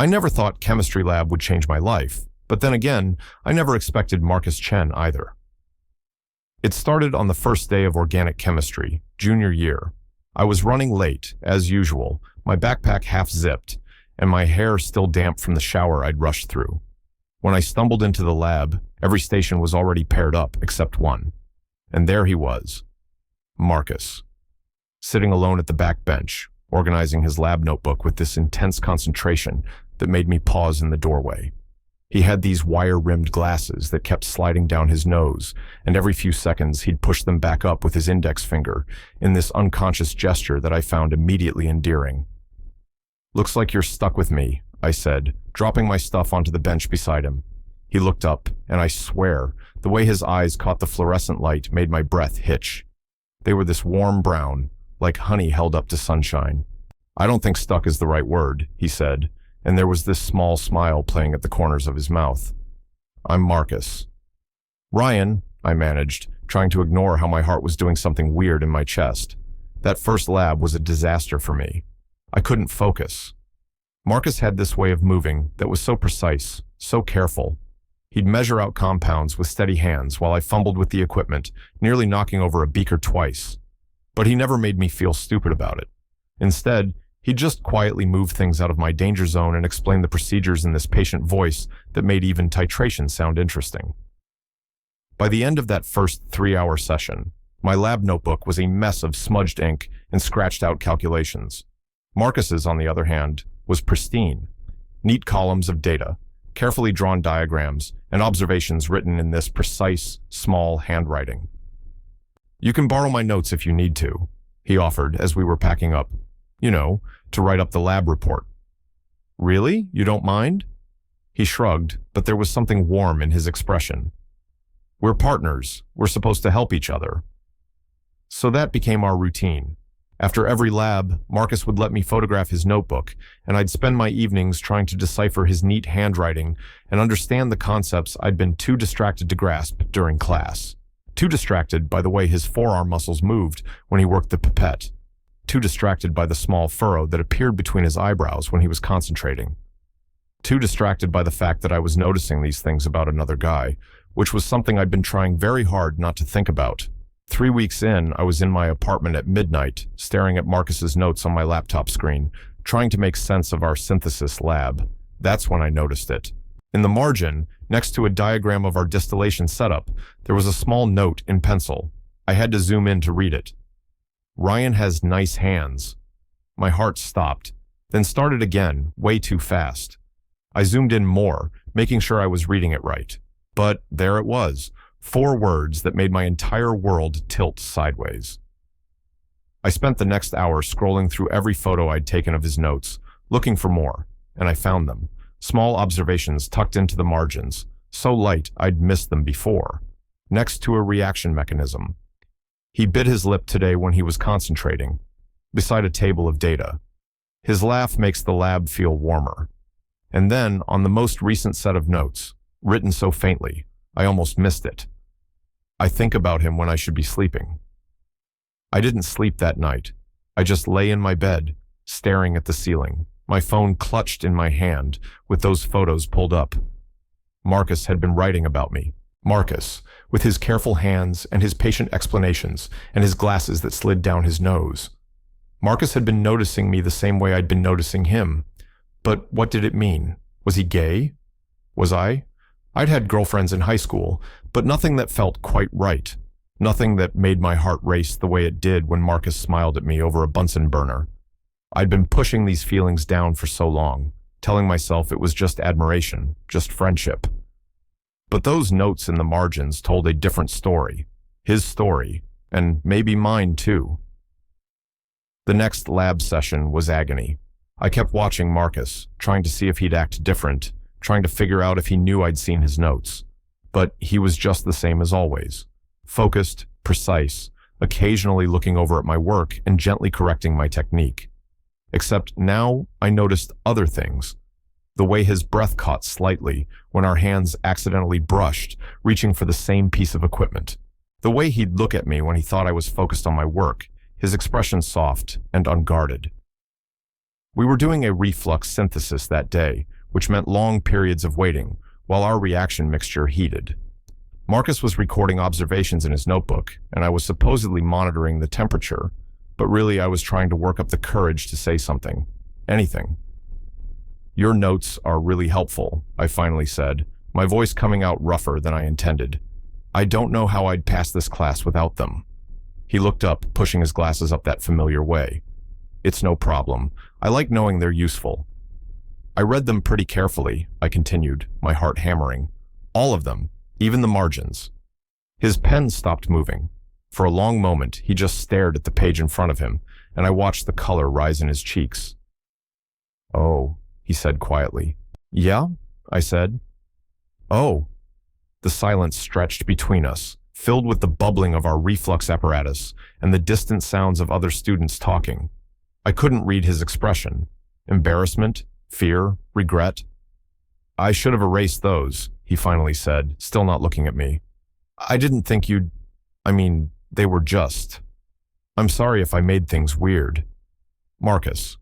I never thought chemistry lab would change my life, but then again, I never expected Marcus Chen either. It started on the first day of organic chemistry, junior year. I was running late, as usual, my backpack half-zipped, and my hair still damp from the shower I'd rushed through. When I stumbled into the lab, every station was already paired up except one. And there he was, Marcus, sitting alone at the back bench, organizing his lab notebook with this intense concentration that made me pause in the doorway. He had these wire-rimmed glasses that kept sliding down his nose, and every few seconds he'd push them back up with his index finger in this unconscious gesture that I found immediately endearing. "Looks like you're stuck with me," I said, dropping my stuff onto the bench beside him. He looked up, and I swear, the way his eyes caught the fluorescent light made my breath hitch. They were this warm brown, like honey held up to sunshine. "I don't think stuck is the right word," he said, and there was this small smile playing at the corners of his mouth. "I'm Marcus." "Ryan," I managed, trying to ignore how my heart was doing something weird in my chest. That first lab was a disaster for me. I couldn't focus. Marcus had this way of moving that was so precise, so careful. He'd measure out compounds with steady hands while I fumbled with the equipment, nearly knocking over a beaker twice. But he never made me feel stupid about it. Instead, he'd just quietly move things out of my danger zone and explain the procedures in this patient voice that made even titration sound interesting. By the end of that first 3-hour session, my lab notebook was a mess of smudged ink and scratched-out calculations. Marcus's, on the other hand, was pristine. Neat columns of data, carefully drawn diagrams, and observations written in this precise, small handwriting. "You can borrow my notes if you need to," he offered as we were packing up. To write up the lab report." "Really? You don't mind?" He shrugged, but there was something warm in his expression. "We're partners. We're supposed to help each other." So that became our routine. After every lab, Marcus would let me photograph his notebook, and I'd spend my evenings trying to decipher his neat handwriting and understand the concepts I'd been too distracted to grasp during class. Too distracted by the way his forearm muscles moved when he worked the pipette. Too distracted by the small furrow that appeared between his eyebrows when he was concentrating. Too distracted by the fact that I was noticing these things about another guy, which was something I'd been trying very hard not to think about. 3 weeks in, I was in my apartment at midnight, staring at Marcus's notes on my laptop screen, trying to make sense of our synthesis lab. That's when I noticed it. In the margin, next to a diagram of our distillation setup, there was a small note in pencil. I had to zoom in to read it. "Ryan has nice hands." My heart stopped, then started again, way too fast. I zoomed in more, making sure I was reading it right. But there it was, 4 words that made my entire world tilt sideways. I spent the next hour scrolling through every photo I'd taken of his notes, looking for more, and I found them. Small observations tucked into the margins, so light I'd missed them before. Next to a reaction mechanism. He bit his lip today when he was concentrating, beside a table of data. His laugh makes the lab feel warmer. And then, on the most recent set of notes, written so faintly, I almost missed it. "I think about him when I should be sleeping." I didn't sleep that night. I just lay in my bed, staring at the ceiling, my phone clutched in my hand, with those photos pulled up. Marcus had been writing about me. Marcus, with his careful hands and his patient explanations and his glasses that slid down his nose. Marcus had been noticing me the same way I'd been noticing him. But what did it mean? Was he gay? Was I? I'd had girlfriends in high school, but nothing that felt quite right. Nothing that made my heart race the way it did when Marcus smiled at me over a Bunsen burner. I'd been pushing these feelings down for so long, telling myself it was just admiration, just friendship. But those notes in the margins told a different story. His story, and maybe mine too. The next lab session was agony. I kept watching Marcus, trying to see if he'd act different, trying to figure out if he knew I'd seen his notes. But he was just the same as always. Focused, precise, occasionally looking over at my work and gently correcting my technique. Except now I noticed other things. The way his breath caught slightly when our hands accidentally brushed, reaching for the same piece of equipment. The way he'd look at me when he thought I was focused on my work, his expression soft and unguarded. We were doing a reflux synthesis that day, which meant long periods of waiting, while our reaction mixture heated. Marcus was recording observations in his notebook, and I was supposedly monitoring the temperature, but really I was trying to work up the courage to say something. Anything. "Your notes are really helpful," I finally said, my voice coming out rougher than I intended. "I don't know how I'd pass this class without them." He looked up, pushing his glasses up that familiar way. "It's no problem. I like knowing they're useful." "I read them pretty carefully," I continued, my heart hammering. "All of them, even the margins." His pen stopped moving. For a long moment, he just stared at the page in front of him, and I watched the color rise in his cheeks. "Oh," he said quietly. "Yeah?" I said. "Oh." The silence stretched between us, filled with the bubbling of our reflux apparatus and the distant sounds of other students talking. I couldn't read his expression. Embarrassment, fear, regret. "I should have erased those," he finally said, still not looking at me. "I didn't think they were just. I'm sorry if I made things weird." "Marcus."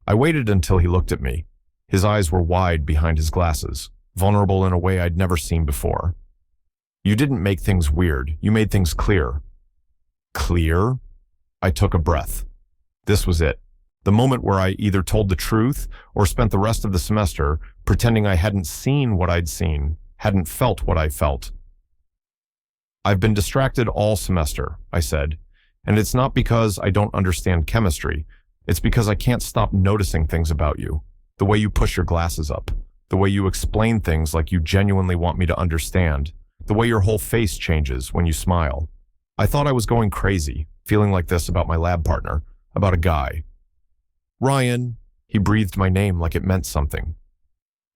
I waited until he looked at me. His eyes were wide behind his glasses, vulnerable in a way I'd never seen before. "You didn't make things weird. You made things clear." "Clear?" I took a breath. This was it. The moment where I either told the truth or spent the rest of the semester pretending I hadn't seen what I'd seen, hadn't felt what I felt. "I've been distracted all semester," I said, "and it's not because I don't understand chemistry. It's because I can't stop noticing things about you. The way you push your glasses up, the way you explain things like you genuinely want me to understand, the way your whole face changes when you smile. I thought I was going crazy, feeling like this about my lab partner, about a guy. "Ryan," he breathed my name like it meant something.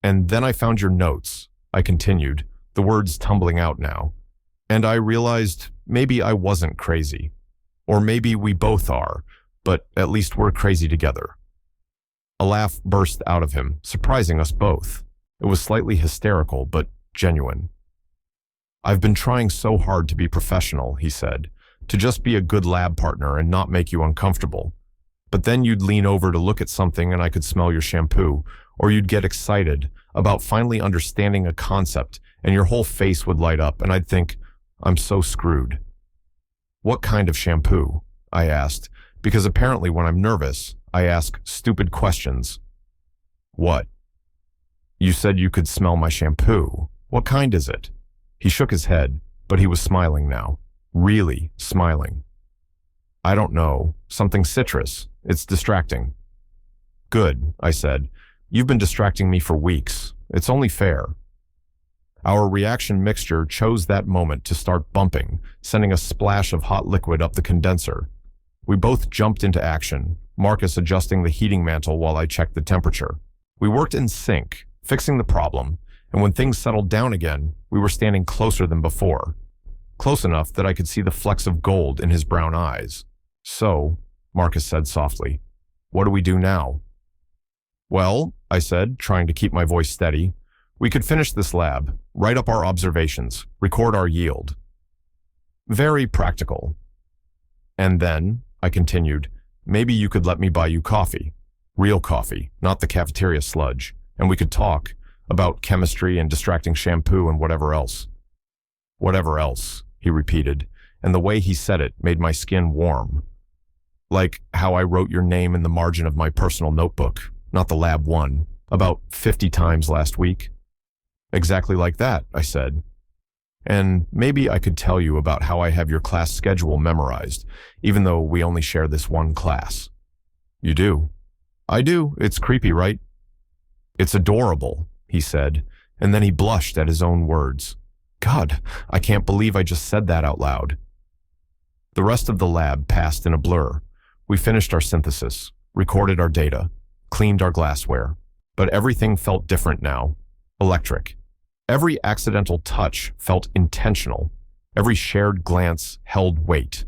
"And then I found your notes," I continued, the words tumbling out now. "And I realized maybe I wasn't crazy. Or maybe we both are, but at least we're crazy together." A laugh burst out of him, surprising us both. It was slightly hysterical, but genuine. "I've been trying so hard to be professional," he said, "to just be a good lab partner and not make you uncomfortable. But then you'd lean over to look at something and I could smell your shampoo, or you'd get excited about finally understanding a concept and your whole face would light up and I'd think, I'm so screwed." "What kind of shampoo?" I asked, because apparently when I'm nervous, I ask stupid questions. "What?" "You said you could smell my shampoo. What kind is it?" He shook his head, but he was smiling now. Really smiling. "I don't know. Something citrus. It's distracting." "Good," I said. "You've been distracting me for weeks. It's only fair." Our reaction mixture chose that moment to start bumping, sending a splash of hot liquid up the condenser. We both jumped into action, Marcus adjusting the heating mantle while I checked the temperature. We worked in sync, fixing the problem, and when things settled down again, we were standing closer than before. Close enough that I could see the flecks of gold in his brown eyes. "So," Marcus said softly, "what do we do now?" "Well," I said, trying to keep my voice steady, "we could finish this lab, write up our observations, record our yield." "Very practical." "And then," I continued, "maybe you could let me buy you coffee. Real coffee, not the cafeteria sludge, and we could talk about chemistry and distracting shampoo and whatever else." "Whatever else," he repeated, and the way he said it made my skin warm. "Like how I wrote your name in the margin of my personal notebook, not the lab one, about 50 times last week." "Exactly like that," I said. "And maybe I could tell you about how I have your class schedule memorized, even though we only share this one class." "You do?" "I do. It's creepy, right?" "It's adorable," he said, and then he blushed at his own words. God, I can't believe I just said that out loud. The rest of the lab passed in a blur. We finished our synthesis, recorded our data, cleaned our glassware, but everything felt different now. Electric. Every accidental touch felt intentional. Every shared glance held weight.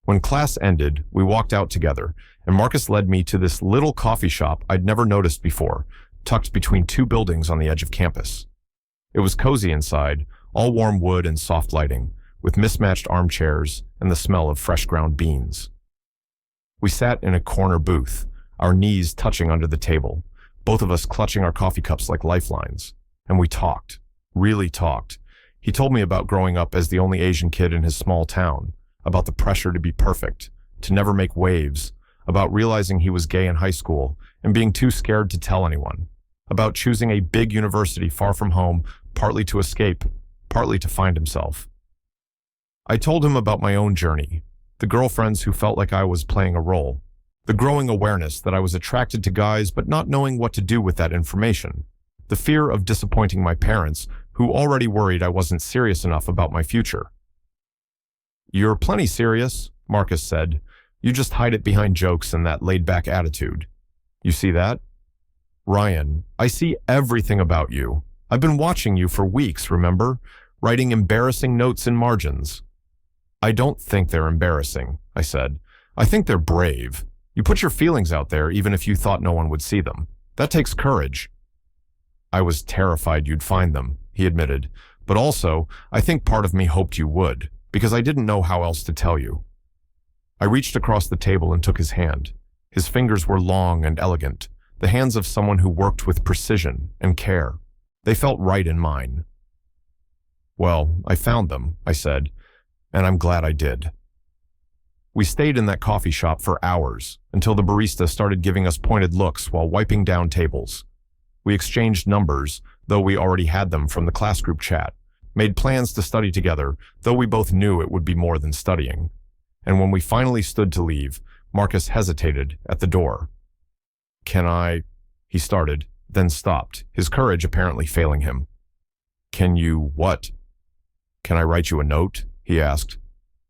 When class ended, we walked out together, and Marcus led me to this little coffee shop I'd never noticed before, tucked between two buildings on the edge of campus. It was cozy inside, all warm wood and soft lighting, with mismatched armchairs and the smell of fresh ground beans. We sat in a corner booth, our knees touching under the table, both of us clutching our coffee cups like lifelines. And we talked, really talked. He told me about growing up as the only Asian kid in his small town, about the pressure to be perfect, to never make waves, about realizing he was gay in high school and being too scared to tell anyone, about choosing a big university far from home, partly to escape, partly to find himself. I told him about my own journey, the girlfriends who felt like I was playing a role, the growing awareness that I was attracted to guys but not knowing what to do with that information, the fear of disappointing my parents who already worried I wasn't serious enough about my future. "You're plenty serious," Marcus said. "You just hide it behind jokes and that laid-back attitude. You see that?" "Ryan, I see everything about you. I've been watching you for weeks, remember? Writing embarrassing notes in margins." "I don't think they're embarrassing," I said. "I think they're brave. You put your feelings out there even if you thought no one would see them. That takes courage." "I was terrified you'd find them," he admitted. "But also, I think part of me hoped you would, because I didn't know how else to tell you." I reached across the table and took his hand. His fingers were long and elegant, the hands of someone who worked with precision and care. They felt right in mine. "Well, I found them," I said, "and I'm glad I did." We stayed in that coffee shop for hours, until the barista started giving us pointed looks while wiping down tables. We exchanged numbers, though we already had them from the class group chat, made plans to study together, though we both knew it would be more than studying. And when we finally stood to leave, Marcus hesitated at the door. "Can I—" he started, then stopped, his courage apparently failing him. "Can you what?" "Can I write you a note?" he asked.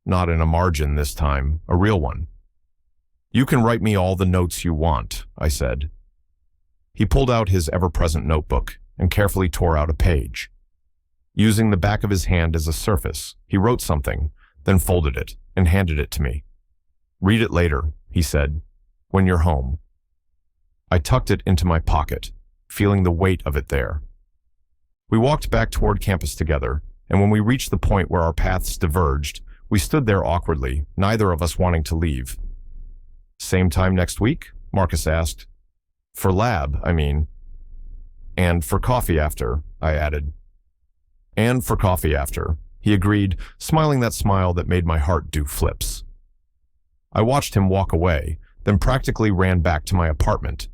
"Not in a margin this time, a real one." "You can write me all the notes you want," I said. He pulled out his ever-present notebook and carefully tore out a page. Using the back of his hand as a surface, he wrote something, then folded it and handed it to me. "Read it later," he said, "when you're home." I tucked it into my pocket, feeling the weight of it there. We walked back toward campus together, and when we reached the point where our paths diverged, we stood there awkwardly, neither of us wanting to leave. "Same time next week?" Marcus asked. "For lab, I mean." "And for coffee after," I added. "And for coffee after," he agreed, smiling that smile that made my heart do flips. I watched him walk away, then practically ran back to my apartment.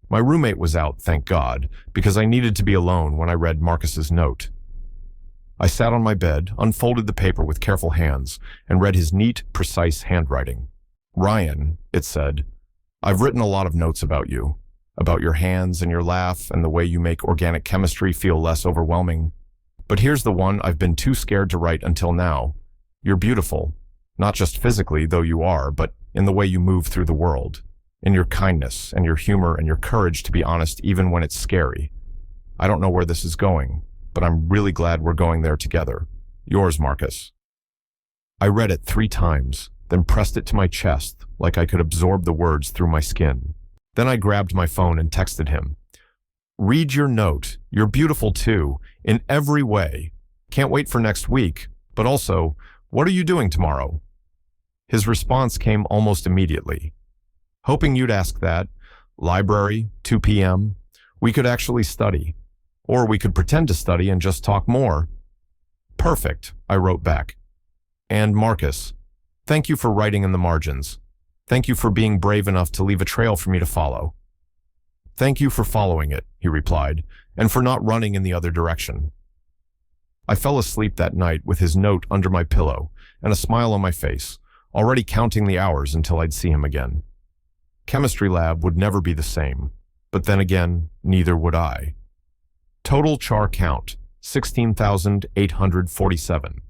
My roommate was out, thank God, because I needed to be alone when I read Marcus's note. I sat on my bed, unfolded the paper with careful hands, and read his neat, precise handwriting. "Ryan," it said, "I've written a lot of notes about you, about your hands and your laugh and the way you make organic chemistry feel less overwhelming. But here's the one I've been too scared to write until now. You're beautiful, not just physically, though you are, but in the way you move through the world, in your kindness and your humor and your courage to be honest even when it's scary. I don't know where this is going, but I'm really glad we're going there together. Yours, Marcus." I read it 3 times, then pressed it to my chest like I could absorb the words through my skin. Then I grabbed my phone and texted him. "Read your note. You're beautiful too, in every way. Can't wait for next week, but also, what are you doing tomorrow?" His response came almost immediately. "Hoping you'd ask that. Library, 2 p.m. We could actually study. Or we could pretend to study and just talk more." "Perfect," I wrote back. "And Marcus, thank you for writing in the margins. Thank you for being brave enough to leave a trail for me to follow." "Thank you for following it," he replied, "and for not running in the other direction." I fell asleep that night with his note under my pillow and a smile on my face, already counting the hours until I'd see him again. Chemistry lab would never be the same, but then again, neither would I. Total char count, 16,847.